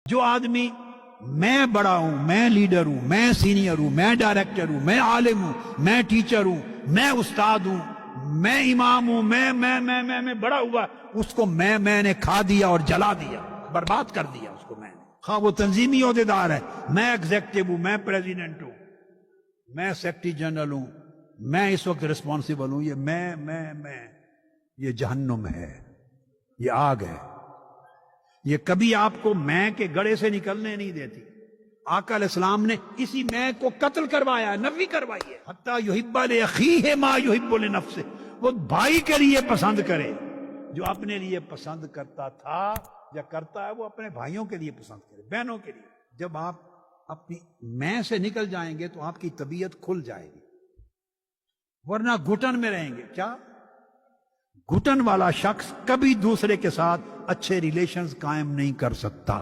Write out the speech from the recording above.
جو آدمی میں بڑا ہوں، میں لیڈر ہوں، میں سینئر ہوں، میں ڈائریکٹر ہوں، میں عالم ہوں، میں ٹیچر ہوں، میں استاد ہوں، میں امام ہوں، میں بڑا ہوا، اس کو میں نے کھا دیا اور جلا دیا، برباد کر دیا اس کو میں نے۔ خواہ وہ تنظیمی عہدیدار ہے، میں ایگزیکٹو ہوں، میں پریزیڈنٹ ہوں، میں سیکرٹری جنرل ہوں، میں اس وقت ریسپانسبل ہوں، یہ میں یہ جہنم ہے، یہ آگ ہے، یہ کبھی آپ کو میں کے گڑے سے نکلنے نہیں دیتی۔ آقا علیہ السلام نے اسی میں کو قتل کروایا، نفی کروائی ہے۔ حتیٰ یحب لأخیہ ما یحب لنفسہ، وہ بھائی کے لیے پسند کرے جو اپنے لیے پسند کرتا تھا یا کرتا ہے، وہ اپنے بھائیوں کے لیے پسند کرے، بہنوں کے لیے۔ جب آپ اپنی میں سے نکل جائیں گے تو آپ کی طبیعت کھل جائے گی، ورنہ گھٹن میں رہیں گے۔ کیا گھٹن والا شخص کبھی دوسرے کے ساتھ اچھے ریلیشنز قائم نہیں کر سکتا۔